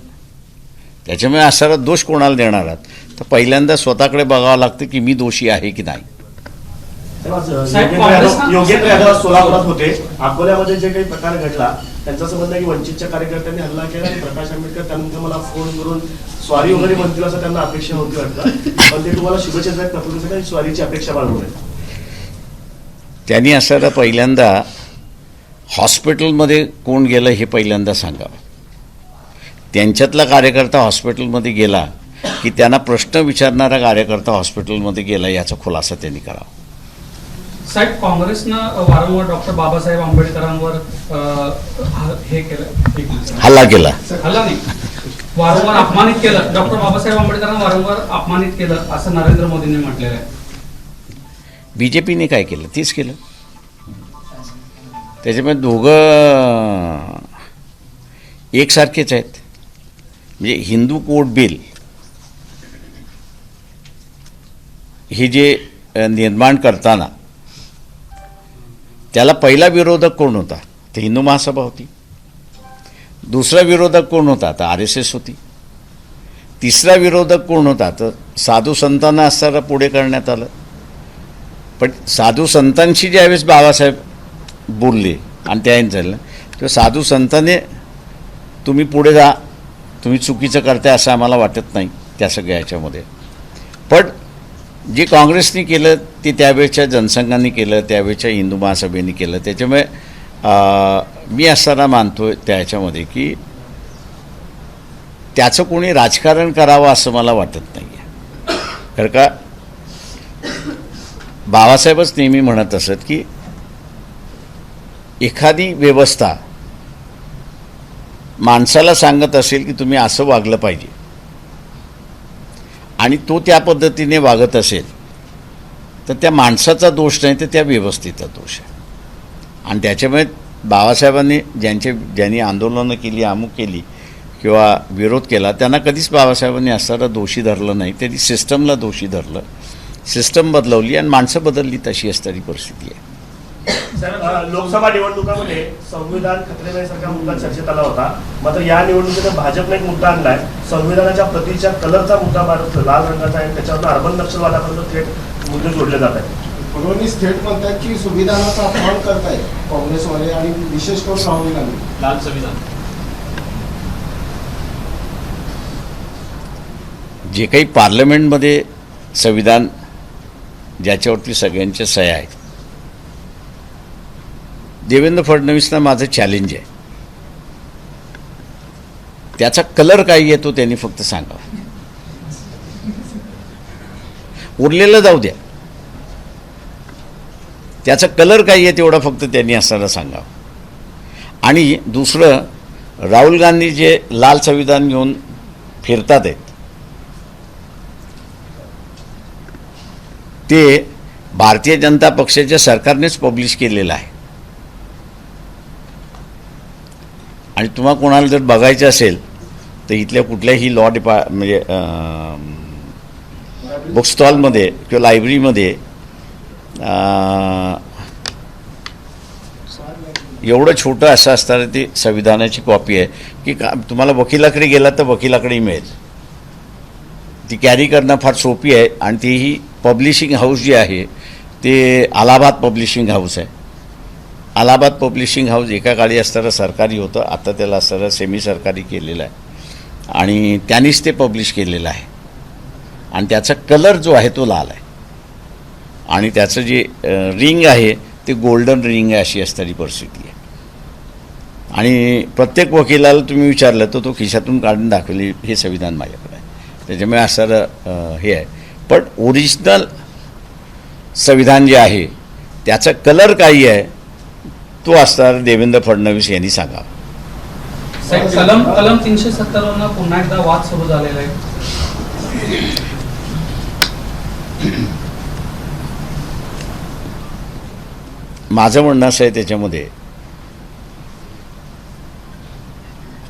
त्याच्यामुळे असा दोष कोणाला देणार आहात? तर पहिल्यांदा स्वतःकडे बघावं लागतं की मी दोषी आहे की नाही. योगेंद्र यादव सोलापुरात होते. अकोल्यामध्ये जे काही प्रकार घडला त्यांचं असं म्हणणं आहे की वंचितच्या कार्यकर्त्यांनी हल्ला केला आणि प्रकाश आंबेडकर त्यानंतर मला फोन करून स्वारी वगैरे म्हणतील असं त्यांना अपेक्षा होती वाटतं, पण ते तुम्हाला शुभेच्छा देत नाही, स्वारीची अपेक्षा बाळगून आहे. त्यांनी असं पहिल्यांदा हॉस्पिटलमध्ये कोण गेलं हे पहिल्यांदा सांगावं. त्यांच्यातला कार्यकर्ता हॉस्पिटलमध्ये गेला की त्यांना प्रश्न विचारणारा कार्यकर्ता हॉस्पिटलमध्ये गेला याचा खुलासा त्यांनी करावा. साहेब, काँग्रेसनं वारंवार डॉक्टर बाबासाहेब आंबेडकरांवर हे केलं, हल्ला केला. हल्ला नाही, वारंवार अपमानित केलं. डॉक्टर बाबासाहेब आंबेडकरांना वारंवार अपमानित केलं असं नरेंद्र मोदींनी म्हटलेलं आहे. बीजेपीने काय केलं तेच केलं. त्याच्यामुळे दोघं एकसारखेच आहेत. म्हणजे हिंदू कोड बिल हे जे निर्माण करताना त्याला पहिला विरोधक कोण होता? तर हिंदू महासभा होती. दुसरा विरोधक कोण होता? तर RSS होती. तिसरा विरोधक कोण होता? तर साधू संतांना असताना पुढे करण्यात आलं. पण साधू संतांशी ज्यावेळेस बाबासाहेब बोलले आणि त्या झालं तर साधू संतांनी तुम्ही पुढे जा, तुम्ही चुकीचं करताय असं आम्हाला वाटत नाही त्या सगळ्या ह्याच्यामध्ये. पण जे काँग्रेसने केलं ते त्यावेळेच्या जनसंघाने केलं, त्यावेळेच्या हिंदू महासभेने केलं. त्याच्यामुळे मी असताना मानतो त्या ह्याच्यामध्ये की त्याचं कोणी राजकारण करावं असं मला वाटत नाही आहे. कारण का बाबासाहेबच नेहमी म्हणत असत की एखादी व्यवस्था माणसाला सांगत असेल की तुम्ही असं वागलं पाहिजे आणि तो त्या पद्धतीने वागत असेल तर त्या माणसाचा दोष नाही तर त्या व्यवस्थेचा दोष आहे. आणि त्याच्यामुळे बाबासाहेबांनी ज्यांनी आंदोलनं केली, अमुक केली किंवा विरोध केला त्यांना कधीच बाबासाहेबांनी असताना दोषी धरलं नाही. त्यांनी सिस्टमला दोषी धरलं, सिस्टम बदलवली आणि माणसं बदलली तशी असणारी परिस्थिती आहे. लोकसभा निवडणुकामध्ये संविधान खतरेसारखा मुद्दा चर्चेत आला होता. मात्र या निवडणुकीत भाजपने एक मुद्दा आणलाय, संविधानाच्या प्रतीच्या कलरचा मुद्दा भारत लाल रंगाचा आहे, त्याच्यावर अर्बन नक्षलवादापर्यंत थेट मुद्दे जोडले जात आहेत. फडणवीस थेट म्हणतात की संविधानाचा अपमान करताय काँग्रेसवाले आणि विशेष करून राहुल गांधी. लाल संविधान जे काही पार्लमेंटमध्ये संविधान ज्याच्यावरती सगळ्यांच्या सह्या आहेत, देवेंद्र फडणवीसना माझं चॅलेंज आहे, त्याचा कलर काय आहे तो त्यांनी फक्त सांगावा. उरलेलं जाऊ द्या, त्याचा कलर काय आहे तेवढा फक्त त्यांनी असताना सांगावं. आणि दुसरं, राहुल गांधी जे लाल संविधान घेऊन फिरतात आहेत ते भारतीय जनता पक्षाच्या सरकारनेच पब्लिश केलेलं आहे. आणि तुम्हाला कोणाला जर बघायचं असेल तर इथल्या कुठल्याही म्हणजे बुक स्टॉलमध्ये किंवा लायब्ररीमध्ये एवढं छोटं असं असताना ती संविधानाची कॉपी आहे की तुम्हाला वकिलाकडे गेला तर वकिलाकडे मिळेल. ती कॅरी करणं फार सोपी आहे. आणि तीही पब्लिशिंग हाऊस जे आहे ते अलाहाबाद पब्लिशिंग हाऊस आहे. अलाहाबाद पब्लिशिंग हाऊस एका काळी असताना सरकारी होतं, आता त्याला असताना सेमी सरकारी केलेलं आहे आणि त्यांनीच ते पब्लिश केलेलं आहे. आणि त्याचा कलर जो आहे तो लाल आहे आणि त्याचं जे रिंग आहे ते गोल्डन रिंग आहे, अशी असणारी परिस्थिती आहे. आणि प्रत्येक वकिलाला तुम्ही विचारलं तर तो खिशातून काढून दाखवले हे संविधान माझ्याकडे आहे. त्याच्यामुळे असं हे आहे. पण ओरिजिनल संविधान जे आहे त्याचा कलर काही आहे तो असणार देवेंद्र फडणवीस यांनी सांगावा. कलम 370 वरनं पुन्हा एकदा वाद सुरू झालेला आहे. माझं म्हणणं असं आहे त्याच्यामध्ये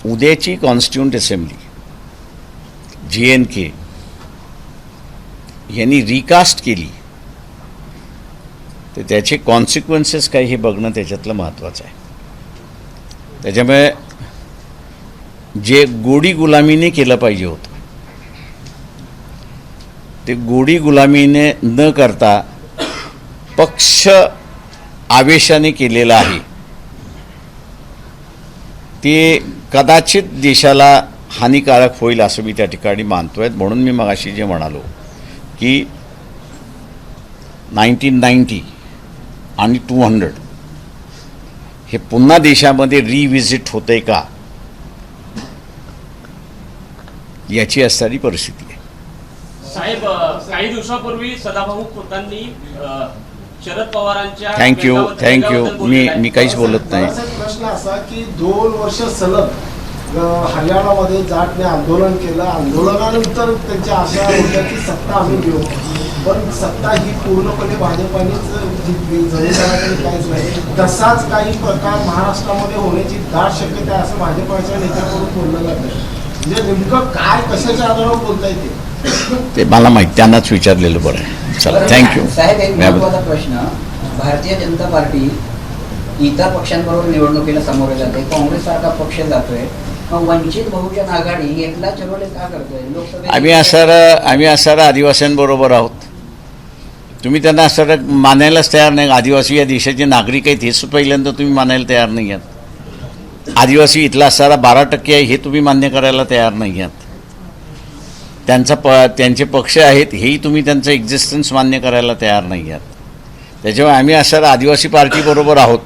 उद्याची कॉन्स्टिट्यूंट असेंब्ली JNK यांनी रिकास्ट केली तर त्याचे कॉन्सिक्वेन्सेस काय हे बघणं त्याच्यातलं महत्त्वाचं आहे. त्याच्यामुळे जे गोडी गुलामीने केलं पाहिजे होतं ते गोडी गुलामीने न करता पक्ष आवेशाने केलेलं आहे. ते कदाचित देशाला हानिकारक होईल असं मी त्या ठिकाणी मानतोय. म्हणून मी मगाशी जे म्हणालो की 1990 आणि 200 हे पुन्हा देशामध्ये रिव्हिजिट होतंय का याची असणारी परिस्थिती आहे. साहेब, काही दिवसापूर्वी सदाभाऊ खोतांनी शरद पवारांच्या थँक्यू मी काहीच बोलत नाही. प्रश्न असा की 2 वर्ष सलग हरियाणामध्ये जाटने आंदोलन केलं. आंदोलनानंतर त्यांच्या आशा होत्या की सत्ता आम्ही घेऊ, पण सत्ता ही पूर्णपणे भाजपानेच जिंकली. जमीनदाराकडे काहीच नाही. तसाच काही प्रकार महाराष्ट्रामध्ये होण्याची दाट शक्यता आहे असं भाजपाच्या नेत्याकडून बोललं जातं. म्हणजे नेमकं काय कशाच्या आधारावर बोलता येते ते मला माहिती, त्यांनाच विचारलेलं बरं आहे. चला थँक्यू. साहेब, एक महत्त्वाचा प्रश्न. भारतीय जनता पार्टी इतर पक्षांबरोबर निवडणुकीला सामोरे जाते, काँग्रेस सारखा पक्ष जातोय, मग वंचित बहुजन आघाडी एकला चळवळे का करतोय? लोकसभेत आम्ही असणाऱ्या आदिवासींबरोबर आहोत. तुम्ही त्यांना असं मानायलाच तयार नाही. आदिवासी या देशाचे नागरिक आहेत हेच पहिल्यांदा तुम्ही मानायला तयार नाही आहात. आदिवासी इथला असणारा 12% आहे हे तुम्ही मान्य करायला तयार नाही आहात. त्यांचे पक्ष आहेत हेही तुम्ही त्यांचं एक्झिस्टन्स मान्य करायला तयार नाही आहात. त्याच्यामुळे आम्ही असणारा आदिवासी पार्टीबरोबर आहोत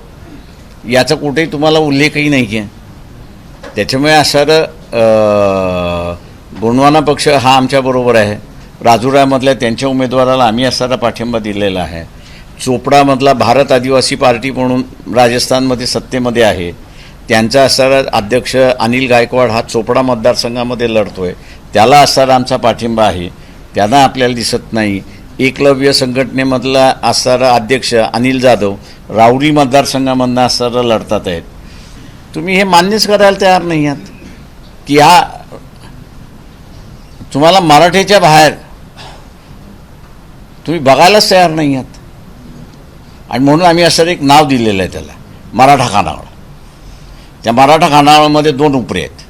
याचा कुठेही तुम्हाला उल्लेखही नाही आहे. त्याच्यामुळे असणारं गोंडवाना पक्ष हा आमच्याबरोबर आहे. राजुरामधल्या त्यांच्या उमेदवाराला आम्ही असणारा पाठिंबा दिलेला आहे. चोपडामधला भारत आदिवासी पार्टी म्हणून राजस्थानमध्ये सत्तेमध्ये आहे, त्यांचा असणारा अध्यक्ष अनिल गायकवाड हा चोपडा मतदारसंघामध्ये लढतोय, त्याला असणारा आमचा पाठिंबा आहे. त्यांना आपल्याला दिसत नाही. एकलव्य संघटनेमधला असणारा अध्यक्ष अनिल जाधव राऊरी मतदारसंघामधनं असणारा लढतात आहेत. तुम्ही हे मान्यच करायला तयार नाही आहात की हा तुम्हाला मराठीच्या बाहेर तुम्ही बघायलाच तयार नाही आहात. आणि म्हणून आम्ही असं एक नाव दिलेलं आहे त्याला, मराठा खानावळ. त्या मराठा खानावळमध्ये 2 उपरे आहेत.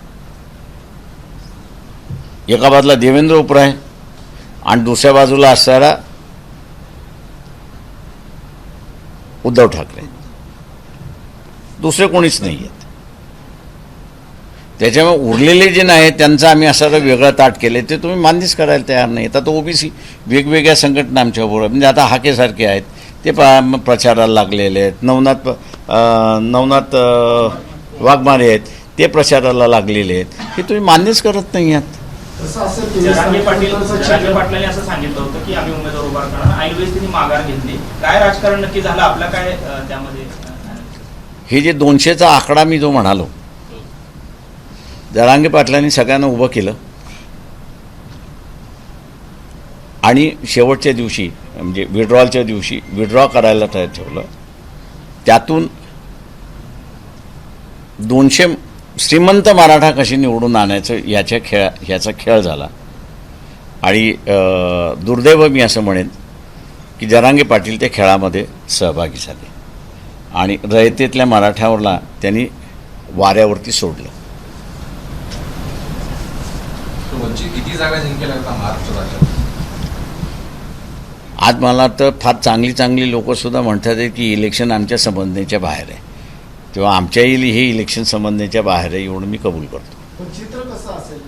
एका बाजूला देवेंद्र उपरा आहे आणि दुसऱ्या बाजूला असणारा उद्धव ठाकरे. दुसरे कोणीच नाही आहेत. त्याच्यामुळे उरलेले जे नाही त्यांचं आम्ही असं वेगळं ताट केलं ते तुम्ही मान्यच करायला तयार नाही. आता OBC वेगवेगळ्या संघटना आमच्याबरोबर, म्हणजे आता हाकेसारखे आहेत ते प्रचाराला लागलेले आहेत. नवनाथ वाघमारे आहेत ते प्रचाराला लागलेले आहेत. हे तुम्ही मान्यच करत नाही आहात. जरांगे पाटलांनी असं सांगितलं होतं की आम्ही उमेदवार उभा करणार, ऐनवेळेस त्यांनी माघार घेतली. काय राजकारण नक्की झालं आपलं काय त्यामध्ये? हे जे 200चा आकडा मी जो म्हणालो, जरांगे पाटलांनी सगळ्यांना उभं केलं आणि शेवटच्या दिवशी म्हणजे विड्रॉलच्या दिवशी विड्रॉ करायला ठेवलं. त्यातून 200 श्रीमंत मराठा कशी निवडून आणायचं ह्याचा खेळ झाला. आणि दुर्दैव मी असं म्हणेन की जरांगे पाटील त्या खेळामध्ये सहभागी झाले आणि रयतेतल्या मराठ्यावरला त्यांनी वाऱ्यावरती सोडलं. किती जागा जिंकल्या होता महाराष्ट्र राज्यात? आज मला तर फार चांगली लोकंसुद्धा म्हणतात की इलेक्शन आमच्या समजण्याच्या बाहेर आहे. तेव्हा आमच्याही हे इलेक्शन समजण्याच्या बाहेर आहे एवढं मी कबूल करतो. चित्र कसं असेल?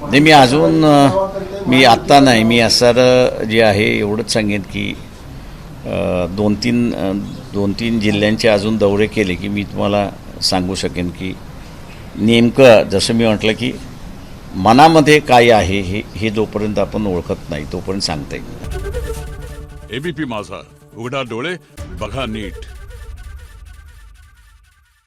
नाही, मी अजून मी आत्ता नाही, मी असं जे आहे एवढंच सांगेन की 2-3 जिल्ह्यांचे अजून दौरे केले की मी तुम्हाला सांगू शकेन की नेमकं जसं मी म्हटलं की मनामध्ये काय आहे हे जोपर्यंत आपण ओळखत नाही तोपर्यंत सांगता येईल. ABP माझा, उघडा डोळे बघा नीट.